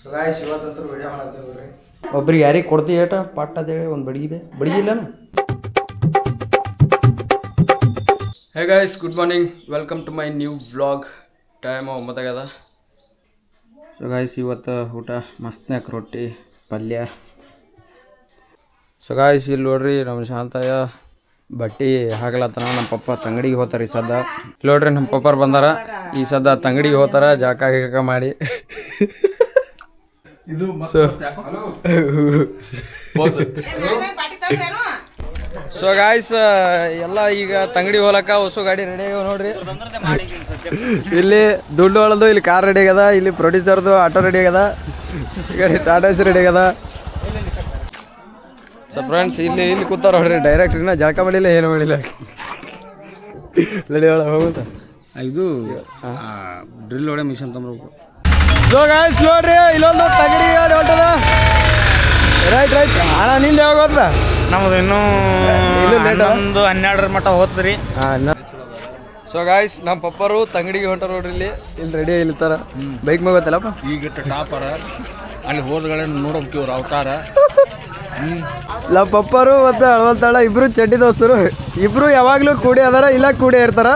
So guys ಇವತ್ತಂತೂ video ಮಾಡತ್ತೇವೆ ರೀ. ಒಬ್ರಿಗೆ ಯಾರಿಗೆ ಕೊಡ್ತಿ ಏಟ ಪಟ್ ಅದೇಳಿ ಒಂದು ಬಡಿಗೆ ಇಲ್ಲನ. Hey guys, good morning, welcome to my new vlog. Time 9 ಆಗ್ಯದ. ಸೊ ಗಾಯ್ಸ್ ಇವತ್ತು ಊಟ ಮಸ್ತ್ನಾಕ ರೊಟ್ಟಿ ಪಲ್ಯ. ಸೊ ಗಾಯ್ಸ್ ಇಲ್ಲಿ ನೋಡ್ರಿ ನಮ್ಮ ಶಾಂತಯ್ಯ ಬಟ್ಟೆ ಹಾಕ್ಲತ್ತನ. ನಮ್ಮ ಪಪ್ಪ ತಂಗಡಿಗೆ ಹೋಗ್ತಾರೆ ಈ ಸದ್ದ. ಇಲ್ಲಿ ನೋಡ್ರಿ ನಮ್ಮ ಪಪ್ಪರು ಬಂದಾರ. ಈ ಸದ್ದ ತಂಗಡಿಗೆ ಹೋಗ್ತಾರ ಜಾಕ ಗಿಕ ಮಾಡಿ. ಸೊ ಗಾಯ್ಸ್ ಎಲ್ಲ ಈಗ ತಂಗಡಿ ಹೋಲಕ್ಕ ಹೊಸ ಗಾಡಿ ರೆಡಿ ಆಗ್ಯಾವ ನೋಡ್ರಿ. ಇಲ್ಲಿ ದುಡ್ಡು ಹೊಳದು ಇಲ್ಲಿ ಕಾರ್ ರೆಡಿ ಆಗ್ಯದ, ಇಲ್ಲಿ ಪ್ರೊಡ್ಯೂಸರ್ದು ಆಟೋ ರೆಡಿ ಆಗ್ಯದ, ಈ ಕಡೆ ಟಾಟಾ ಎಸಿ ರೆಡಿ ಆಗ್ಯದ. ಸೊ ಫ್ರೆಂಡ್ಸ್ ಇಲ್ಲಿ ಕೂತಾರ ನೋಡ್ರಿ. ಡೈರೆಕ್ಟ್ರಿನ ಜಾಕ ಮಾಡಿಲ್ಲ, ಏನು ಮಾಡಿಲ್ಲ. ರೆಡಿ ಒಳಗೆ ಹೋಗುತ್ತಾ ಇದು ಡ್ರಿಲ್ ಹೊಡೆ ಮಿಷನ್ ತಂಬರ್ಬೇಕು. ಸೊ ಗಾಯ್ಸ್ ನೋಡ್ರಿ ಇಲ್ಲೊಂದು ತಗಡಿ ಹೊಂಟದ. ರೈಟ್ ಅಣ್ಣ ನಿಂದ ಯಾವಾಗ ಹೋದ? ನಮ್ದು ಇನ್ನೂ 11 ಮಟ್ಟ ಹೋದ್ರಿ. ಸೊ ಗಾಯ್ಸ್ ನಮ್ಮ ಪಪ್ಪರು ತಂಗಡಿಗೆ ಹೊಂಟಾರ ನೋಡ್ರಿ. ಇಲ್ಲಿ ರೆಡಿ ಇಲ್ತಾರ. ಬೈಕ್ ಮೇಲೆ ಗೊತ್ತಲ್ಲಪ್ಪ ಈಗ ಟಾಪರ ಅಲ್ಲಿ ಹೋದ್ಗಳನ್ನ ನೋಡೋಕ್ಕಿವ್ರು ಅವತಾರ. ನಮ್ಮ ಪಪ್ಪರು ಮತ್ತು ಅಳವಲ್ತಾಳ ಇಬ್ರು ಚಡ್ಡಿ ದೋಸ್ತರು. ಇಬ್ರು ಯಾವಾಗಲೂ ಕೂಡಿ ಅದಾರ, ಇಲ್ಲ ಕೂಡಿ ಇರ್ತಾರ.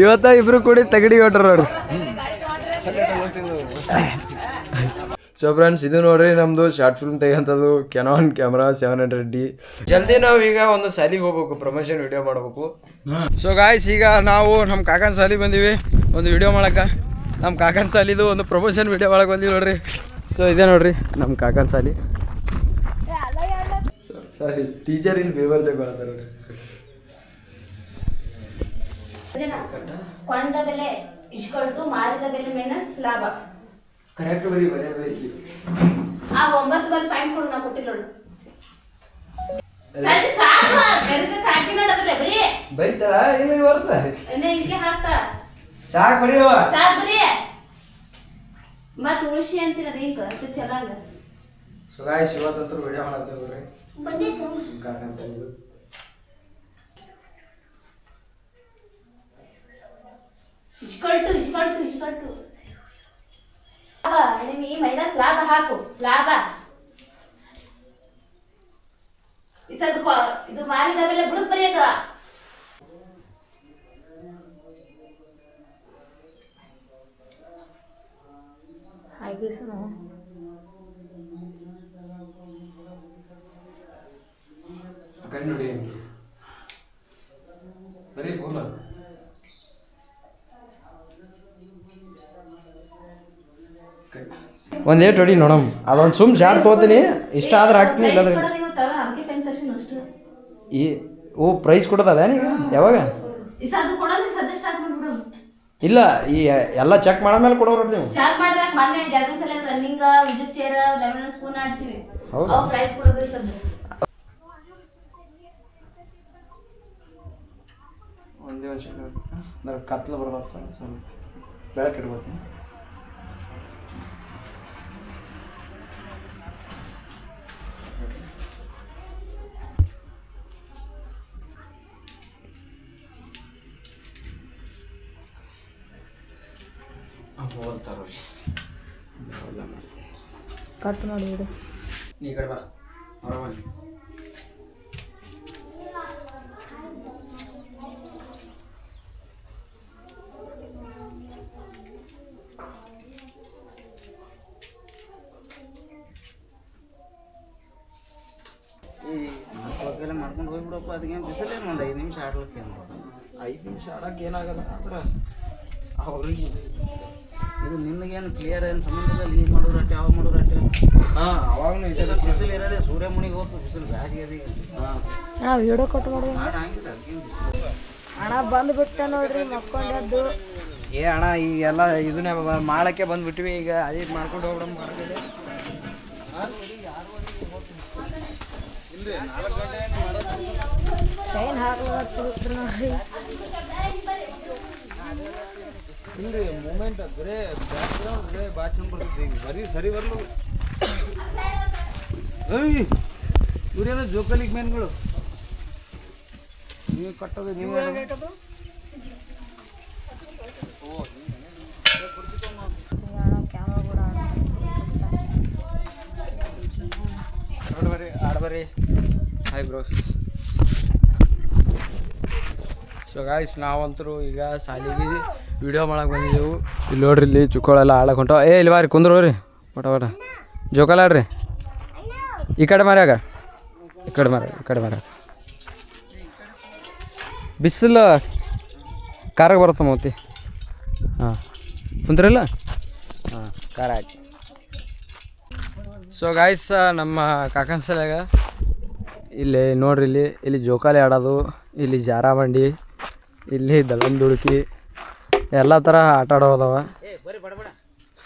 ಇವತ್ತ ಇಬ್ರು ಕೂಡಿ ತಗಡಿಗೆ ಹೊಂಟಾರ ನೋಡ್ರಿ. ಸೊ ಫ್ರೆಂಡ್ಸ್ ಇದು ನೋಡ್ರಿ ನಮ್ಮದು ಶಾರ್ಟ್ ಫಿಲ್ಮ್ ತೆಗೆಯಂಥದ್ದು ಕೆನಾನ್ ಕ್ಯಾಮ್ರಾ 700D. ಜಲ್ದಿ ನಾವು ಈಗ ಒಂದು ಸಾಲಿಗೆ ಹೋಗ್ಬೇಕು, ಪ್ರಮೋಷನ್ ವಿಡಿಯೋ ಮಾಡ್ಬೇಕು. ಸೊ ಗಾಯ್ಸ್ ಈಗ ನಾವು ನಮ್ಮ ಕಾಕನ ಸಾಲಿ ಬಂದೀವಿ ಒಂದು ವಿಡಿಯೋ ಮಾಡಕ್ಕೆ. ನಮ್ಮ ಕಾಕನ ಸಾಲಿದು ಒಂದು ಪ್ರಮೋಷನ್ ವಿಡಿಯೋ ಮಾಡಕ್ಕೆ ಬಂದೀವಿ ನೋಡ್ರಿ. ಸೊ ಇದೇ ನೋಡ್ರಿ ನಮ್ಮ ಕಾಕನ ಸಾಲಿ. ಸಾರಿ ಟೀಚರ್ ಇಲ್ಲಿ ಬೇವರ್ ಜಗಳ ನೋಡ್ರಿ. ಕೊಂಡ ಬೆಲೆ ಇಸ್ಕೊಳ್ತು, ಮಾರಿದ ಬೆಲೆ ಮೈನಸ್ ಲಾಭ. ಕರೆಕ್ಟ್ ಬರೀ ಆ 9 ಬಲ್ ಪಾಯಿಂಟ್ ಕೊಡು, ನಾ ಕೊಟ್ಟಿಲ್ಲ ನೋಡು. ಸರಿ ಸಾಕು, ಬೆರಗ ಕಾಕಿ ನೋಡದಲ್ಲ ಬರೀ ಬೈತಾಳ ಇಲ್ಲ ಈ ವರ್ಷ ಹಿಂಗೆ ಹಾಕ್ತಾಳ. ಸಾಕು ಬರೀವ ಸಾಕು ಬರೀ ಮತ್ ಉಳಿಸಿ ಅಂತೀರ ಹಿಂಗ ಚಲಾಂಗ. ಸೊ ಗಾಯ್ಸ್ ಇವತ್ತಂತೂ ವಿಡಿಯೋ ಮಾಡತ್ತೇವೆ ರೀ. ಕಾಕನ ಸಾಲಿದು ಇಸ್ಕೊಳ್ತು ನಿಮಗೆ ಮೈನಸ್ ಲಾಭ ಹಾಕು. ಲಾಭ ಇದು ಮಾರಿದ ಬೆಲೆ ಬಿಡುದ್ ಬರೆಯದ. ಬರೀ ಬೋಲ ಒಂದು ಏಟ್ ಹೊಡಿ ನೋಡಮ್. ಅದೊಂದು ಸುಮ್ ಶಾರ್ಟ್ ಹೋಗ್ತೀನಿ, ಇಷ್ಟ ಆದ್ರೆ ಹಾಕ್ತೀನಿ. ಇಲ್ಲಾಂದ್ರೆ ಈ ಪ್ರೈಸ್ ಕೊಡೋದದ ಈಗ ಯಾವಾಗ ಇಲ್ಲ ಈ ಎಲ್ಲ ಚೆಕ್ ಮಾಡಾದ್ಮೇಲೆ ಕೊಡೋರು ನೀವು. ಒಂದೇ ವರ್ಷ ನನಗೆ ಕತ್ಲು ಬರ್ಬಾರ್ದು, ಸ್ವಲ್ಪ ಬೆಳಕು ಇಡ್ಬೋದು. ಕಟ್ ಮಾಡಿ ಬಿಡು. ನೀ ಕಡೆ ಬಾ ಆರಾಮಾಗಿ. ಎಲ್ಲ ಮಾಡ್ಕೊಂಡು ಹೋಗ್ಬಿಡಪ್ಪ. ಅದಕ್ಕೆ ಬಿಸಿಲೇನು ಒಂದು 5 ನಿಮಿಷ ಆಡ್ಲಿಕ್ಕೆ 5 ನಿಮಿಷ ಆಡಕ್ಕೆ ಏನಾಗಲ್ಲ. ಆದ್ರೆ ಅವ್ರಿಗೆ ಇದು ನಿನಗೇನು ಕ್ಲಿಯರ್ ಏನು ಸಂಬಂಧ ಇಲ್ಲ. ನೀವು ಮಾಡೋರು ಅಟ್ಟೆ ಅವಾಗ ಮಾಡೋರು ಅಟ್ಟೆ. ಹಾಂ ಅವಾಗೂ ಬಿಸಿಲು ಇರೋದೇ ಸೂರ್ಯ ಮುನಿಗೆ ಹೋಗ್ತು. ಬಿಸಿಲು ಬ್ಯಾಸಿಗೆ ಅದೀಗ. ಅಣ್ಣ ವಿಡಿಯೋ ಕಟ್ ಮಾಡಿ ಹಂಗಿಲ್ಲ ಅದಕ್ಕೇನು ಬಿಸಿಲು. ಅಣ್ಣ ಬಂದುಬಿಟ್ಟ ನೋಡ್ರಿ ಮಕ್ಕೊಂಡದ್ದು. ಏ ಅಣ್ಣ ಈಗೆಲ್ಲ ಇದನ್ನೇ ಮಾಡಕ್ಕೆ ಬಂದ್ಬಿಟ್ವಿ. ಈಗ ಅದೇ ಮಾಡ್ಕೊಂಡು ಹೋಗ್ಬಿಡಮ್ ಮಾಡ್ತೀವಿ. ಚೈನ್ ಹಾಕಿ ನೋಡ್ರಿ. ಹಿಂಗೆ ಮೂಮೆಂಟ್ ಬರೇ ಬ್ಯಾಕ್ಗ್ರೌಂಡ್ ಬರೇ ಭಾಳ ಚಂದ ಬರ್ತೈತಿ. ಈಗ ಬರೀ ಸರಿ ಬರಲು. ಏಯ್ ಇವ್ರೇನೋ ಜೋಕಾಲಿಗೆ ಮೇನ್ಗಳು ನೀವು ಕಟ್ಟೋದು ನೀವು ಬರ್ರಿ. Hi bros. ಸೊ ಗಾಯ್ಸ್ ನಾವಂತರೂ ಈಗ ಸಾಲಿಗೆ ವಿಡಿಯೋ ಮಾಡಕ್ಕೆ ಬಂದಿದ್ದೆವು. ಇಲ್ಲಿ ನೋಡ್ರಿ ಇಲ್ಲಿ ಚುಕ್ಕೋಳೆಲ್ಲ ಆಳಕ್ಕೆ ಹೊಂಟವ. ಇಲ್ಲಿ ಬಾರಿ ಕುಂದ್ರೋರಿ ಒಟ ಜೋಕಾಲಾಡ್ರಿ. ಈ ಕಡೆ ಮರ್ಯಾಗ ಈ ಕಡೆ ಮರ್ಯಾಗ ಬಿಸಿಲು ಕಾರಾಗ ಬರುತ್ತೆ ಮೌತಿ. ಹಾಂ ಕುಂದ್ರಲ್ಲ ಹಾಂ ಕಾರ ಆಯ್ತು. ಸೊ ಗಾಯ್ಸ್ ನಮ್ಮ ಕಾಕನ ಸಲ್ಯಾಗ ಇಲ್ಲಿ ನೋಡ್ರಿ ಇಲ್ಲಿ ಜೋಕಾಲಿ ಆಡೋದು, ಇಲ್ಲಿ ಜಾರಾಬಂಡಿ, ಇಲ್ಲಿ ದಳಂ ದುಡುಕಿ ಎಲ್ಲ ಥರ ಆಟ ಆಡೋದವ.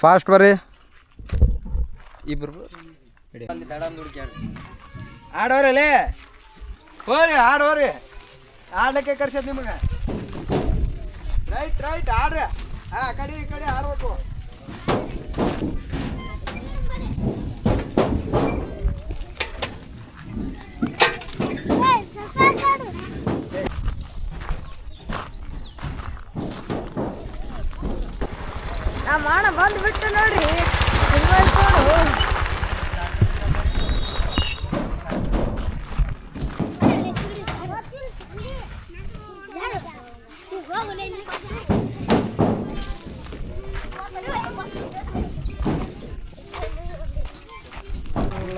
ಫಾಸ್ಟ್ ಬರ್ರಿ ಇಬ್ರು ದಳಂ ದುಡುಕಿ ಆಡೋರಲ್ಲಿ ಹೋರಿ ಆಡೋರಿ. ಆಡ್ಲಿಕ್ಕೆ ಕರ್ಸದ್ ನಿಮಗೆ. ರೈಟ್ ಆಡ್ರಿ. ಆ ಕಡೆ ಈ ಕಡೆ ಆಡ್ಬೇಕು. ಮಾಡ ಬಂದ್ಬಿಟ್ಟು ನೋಡ್ರಿ.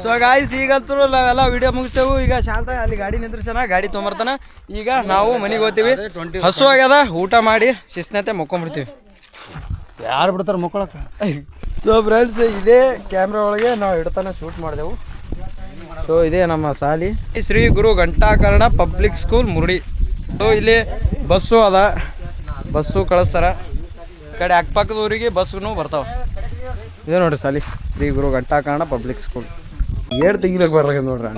ಸೊ ಗಾಯ್ಸ್ ಈಗಂತೂ ನಾವೆಲ್ಲ ವಿಡಿಯೋ ಮುಗಿಸ್ತೇವೆ. ಈಗ ಶಾಂತ ಅಲ್ಲಿ ಗಾಡಿ ನಿಂದ್ರಿಸೋಣ, ಗಾಡಿ ತೊಗೊಂಬರ್ತಾನ. ಈಗ ನಾವು ಮನೆಗೆ ಹೋಗ್ತೀವಿ. ಹಸು ಆಗ್ಯದ, ಊಟ ಮಾಡಿ ಶಿಸ್ನತೆ ಮುಕ್ಕೊಂಬಿಡ್ತೀವಿ. ಯಾರು ಬಿಡ್ತಾರೆ ಮಕ್ಕಳಕ್ಕೆ? ಸೊ ಫ್ರೆಂಡ್ಸ್ ಇದೇ ಕ್ಯಾಮ್ರಾ ಒಳಗೆ ನಾವು ಇಡ್ತಾನೆ ಶೂಟ್ ಮಾಡಿದೆವು. ಸೊ ಇದೇ ನಮ್ಮ ಸಾಲಿ Shri Guru Ghantakarna public school Murudi. So ಇಲ್ಲಿ ಬಸ್ಸು ಅದ, ಬಸ್ಸು ಕಳಿಸ್ತಾರ. ಈ ಕಡೆ ಅಕ್ಕಪಕ್ಕದ ಊರಿಗೆ ಬಸ್ಗೂ ಬರ್ತಾವೆ. ಇದೇ ನೋಡ್ರಿ ಸಾಲಿ Shri Guru Ghantakarna public school. Aid ತೆಗಿಲಿಕ್ಕೆ ಬರ್ಲಾಗ ನೋಡ್ರಿ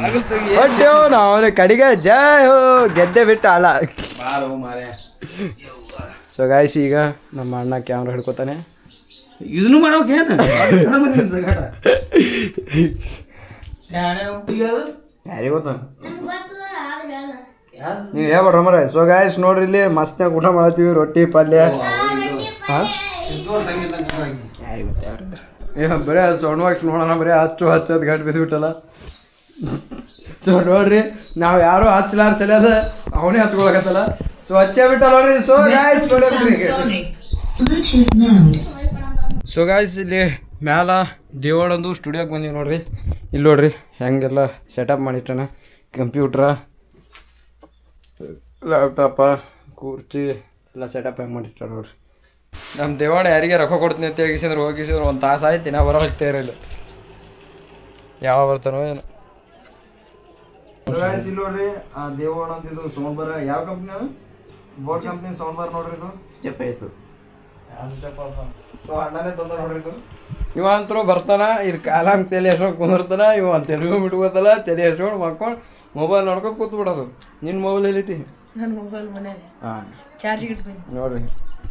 ನಾವು ಕಡೆಗೆ ಜೈ ಹೋ ಗೆದ್ದೆ ಬಿಟ್ಟು ಆಳ. ಸೊ ಗಾಯ್ಸ್ ಈಗ ನಮ್ಮ ಅಣ್ಣ ಕ್ಯಾಮ್ರಾ ಹಿಡ್ಕೊತಾನೆ. ಇದನ್ನು ಮಾಡೋಕೇನು ಯಾರಿಗೆ ಗೊತ್ತ ನೀವು ಹೇಳ್ಬೇಡ್ರ ಮರ. ಸೊ ಗಾಯ್ಸ್ ನೋಡ್ರಿ ಇಲ್ಲಿ ಮಸ್ತ್ನಾಗ ಊಟ ಮಾಡತ್ತೀವಿ, ರೊಟ್ಟಿ ಪಲ್ಯ. ಬರೀ ಅದು ಸೌಂಡ್ ಬಾಕ್ಸ್ ನೋಡೋಣ, ಬರೀ ಹಚ್ಚೋದು ಗಂಟು ಬಿದ್ದುಬಿಟ್ಟಲ್ಲ. ಸೊ ನೋಡ್ರಿ ನಾವು ಯಾರು ಹಚ್ಚಲಾರ ಸಲ ಅದ ಅವನೇ ಹಚ್ಕೊಳಕತ್ತಲ್ಲ. ಸೊ ಹಚ್ಚೇ ಬಿಟ್ಟ ನೋಡ್ರಿ. ಸೊ ಗಾಯ್ಸ್ ಸೊ ಗಾಯ್ಸ್ ಇಲ್ಲಿ ಮ್ಯಾಲ ದೇವಳೊಂದು ಸ್ಟುಡಿಯೋಗೆ ಬಂದೀವಿ ನೋಡ್ರಿ. ಇಲ್ಲಿ ನೋಡ್ರಿ ಹೆಂಗೆಲ್ಲ ಸೆಟಪ್ ಮಾಡಿಟ್ಟಾನ. ಕಂಪ್ಯೂಟ್ರ, ಲ್ಯಾಪ್ಟಾಪ, ಕುರ್ಚಿ ಎಲ್ಲ ಸೆಟಪ್ ಹೆಂಗೆ ಮಾಡಿಟ್ಟಾರ ನೋಡ್ರಿ. ನಮ್ಮ ದೇವಣ್ಣ ಯಾರಿಗೆ ರೊಕ್ಕ ಕೊಡ್ತೀನಿ ಅಂತ ಹೇಗಿಸಿದ್ರು ಹೋಗಿಸಿದ್ರು ಒಂದು ತಾಸು ಆಯ್ತು ನಾ ಬರೋ ಹೋಗ್ತಾ ಇರಲಿಲ್ಲ. ಯಾವ ಬರ್ತಾನೋ ಏನು. ಇಲ್ಲಿ ನೋಡ್ರಿ ಆ ದೇವಣ್ಣ ಅಂತ ಇದು ಸೌಂಡ್ ಬಾರ್. ಯಾವ ಕಂಪ್ನಿ ಅದು? ಬೋಟ್ ಕಂಪ್ನಿ ಸೌಂಡ್ ಬಾರ್ ನೋಡ್ರಿ. ಇದು ಸ್ಟೆಪ್ ಆಯ್ತು. ಸೊ ಅಣ್ಣನೇ ತಂದ ನೋಡ್ರಿ ಇದು. ಇವ ಅಂತರೂ ಬರ್ತಾನ ಇಲ್ಲಿ ಕಾಲಂಗೆ ತಲೆ ಹಸ್ಕೊಂಡು ಕುಂದಿರ್ತಾನ. ಇವ ತೆಲುಗು ಬಿಟ್ಕೋತಲ್ಲ, ತಲೆ ಹಸ್ಕೊಂಡು ಮಕ್ಕೊಂಡು ಮೊಬೈಲ್ ನೋಡ್ಕೊಂಡು ಕೂತ್ ಬಿಡೋದು. ನಿನ್ನ ಮೊಬೈಲ್ ಎಲ್ಲಿಟ್ಟಿ? ನನ್ನ ಮೊಬೈಲ್ ಮನ್ಯಾಗ ಹಾಂ ಚಾರ್ಜಿಗೆ ಇಟ್ಕೊಂಡು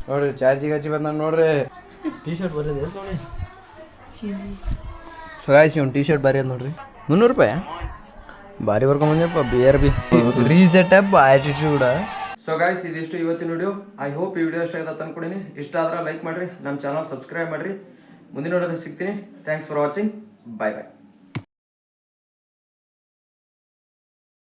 ನೋಡ್ರಿ ಚಾರ್ಜಿಗೆ ಹಚ್ಚಿ ಬಂದ ನೋಡ್ರಿ. ಟೀ ಶರ್ಟ್ ಬರೋದು ನೋಡಿ. ಸೊ ಗಾಯ್ಸ್ ಇವ್ನು ಟೀ ಶರ್ಟ್ ಬಾರಿ ಅದ ನೋಡ್ರಿ. 300 ರೂಪಾಯಿ ಭಾರಿ ಬರ್ಕೊಂಬಂದಪ್ಪ. ಬಿಯರ್ ಬಿ ರೀಸೆಟಪ್ ಆ್ಯಟಿಟ್ಯೂಡ. ಸೊ ಗಾಯ್ಸ್ ಇದಿಷ್ಟು ಇವತ್ತಿನ ವಿಡಿಯೋ. ಐ ಹೋಪ್ ಈ ವಿಡಿಯೋ ಇಷ್ಟ ಆಯ್ತು ಅನ್ಕೊಂಡಿನಿ. ಇಷ್ಟ ಆದ್ರೆ ಲೈಕ್ ಮಾಡಿರಿ, ನಮ್ಮ ಚಾನಲ್ ಸಬ್ಸ್ಕ್ರೈಬ್ ಮಾಡಿರಿ. ಮುಂದಿನ ವಿಡಿಯೋದಲ್ಲಿ ಸಿಗ್ತೀನಿ. Thanks for watching. Bye bye.